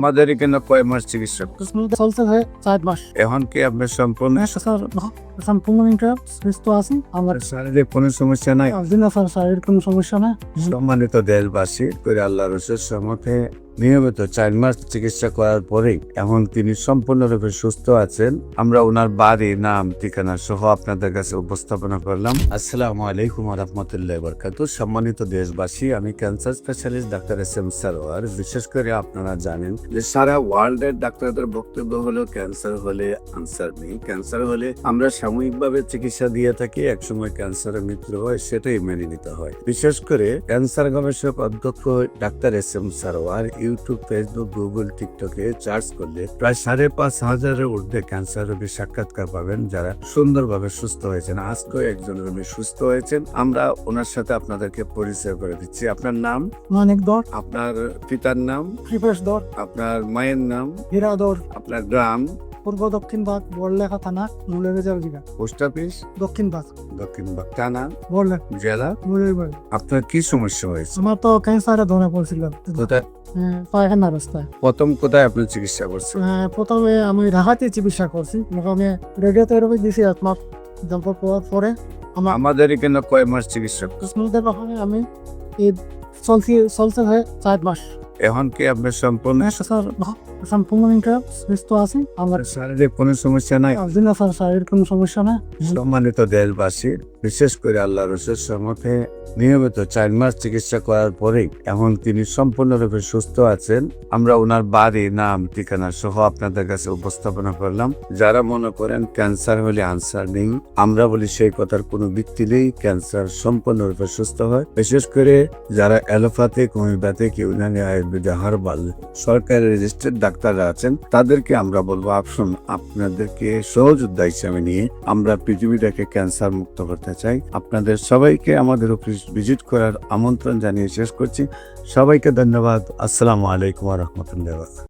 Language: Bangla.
আমাদের এখানে কয় মাস চিকিৎসা চলছে ভাই 4 মাস। এখন কি আপনার সম্পূর্ণ স্যার সম্পূর্ণ সুস্থ আছি। আমার শারীরিক কোনো সমস্যা নাই? দিন স্যার শারীরিক কোনো সমস্যা না। সম্মানিত দেশবাসী, করে আল্লাহর সম্মুখে নিয়মিত 4 মাস চিকিৎসা করার পরেই এখন তিনি সম্পূর্ণরূপে সুস্থ আছেন। আমরা ওনার বাড়ি, নাম, ঠিকানা সহ আপনাদের কাছে উপস্থাপনা করলাম। আসসালামু আলাইকুম ওয়া রাহমাতুল্লাহি ওয়া বারাকাতুহু। সম্মানিত দেশবাসী, আমি cancer specialist doctor SM. Sarwar. বিশেষ করে আপনারা জানেন যে সারা ওয়ার্ল্ডের ডাক্তারদের বক্তব্য হলো ক্যান্সার হলে আনসার নেই। ক্যান্সার হলে আমরা সাময়িকভাবে চিকিৎসা দিয়ে থাকি, একসময় ক্যান্সারের মৃত্যু হয়, সেটাই মেনে নিতে হয়। বিশেষ করে ক্যান্সার গবেষক অধ্যক্ষ doctor SM. Sarwar YouTube, Facebook, Google, টিকটকে সার্চ করলে প্রায় 5,500-এর ঊর্ধ্বে ক্যান্সার রোগীর সাক্ষাৎকার পাবেন যারা সুন্দরভাবে সুস্থ হয়েছেন। আজকেও একজন রোগী সুস্থ হয়েছেন। আমরা ওনার সাথে আপনাদেরকে পরিচয় করে দিচ্ছি। আপনার নাম? অনেক দর আপনার পিতার নাম? কৃপেশ দর, আপনার মায়ের নাম? হীরা দর, আপনার গ্রাম? পূর্ব দক্ষিণ ভাগ, বড়লেখা থানা, মুলেরবাজার জেলা। Post office? দক্ষিণ ভাগ, দক্ষিণ বাগ থানা, বড়লেখা, জেলা? মুলেরবাজার। আপনার কি সমস্যা হয়েছে? আমার তো ক্যান্সারে ধরা পড়ছিল কোথায় পায়খানা রাস্তায়। প্রথম কোথায় আপনি চিকিৎসা করছেন? প্রথমে আমি ঢাকাতে চিকিৎসা করছি। আমি রেডিওথেরাপি দিয়েছি 1 মাস। তারপর পরে আমার আমাদের এখানে কয় মাস চিকিৎসা? কুসমাদের ওখানে আমি এই চলছে ভাই 4 মাস। এখন কি আপনার সম্পূর্ণ স্যার সম্পূর্ণ সুস্থ আছি। আমার শারীরিক কোনো সমস্যা নাই? দিন স্যার শারীরিক কোনো সমস্যা না। সম্মানিত দেশবাসী, বিশেষ করে আল্লাহর সম্মুখে নিয়মিত 4 মাস চিকিৎসা করার পরেই এখন তিনি সম্পূর্ণরূপে সুস্থ আছেন। আমরা ওনার বাড়ি, নাম, ঠিকানা সহ আপনাদের কাছে উপস্থাপনা করলাম। যারা মনে করেন ক্যান্সার হলে আনসার নেই, আমরা বলি সেই কথার কোনো ভিত্তি নেই। ক্যান্সার সম্পূর্ণরূপে সুস্থ হয়। বিশেষ করে যারা allopathic, homeopathic, Unani, Ayurvedic, herbal সরকারি রেজিস্টার্ড ডাক্তাররা আছেন, তাদেরকে আমরা বলবো আসুন, আপনাদেরকে সহযোদ্ধা হিসেবে নিয়ে আমরা পৃথিবীটাকে ক্যান্সার মুক্ত করতে চাই। আপনাদের সবাইকে আমাদের অফিস ভিজিট করার আমন্ত্রণ জানিয়ে শেষ করছি। সবাইকে ধন্যবাদ। আসসালামু আলাইকুম ওয়া রাহমাতুল্লাহি ওয়া বারাকাতুহু।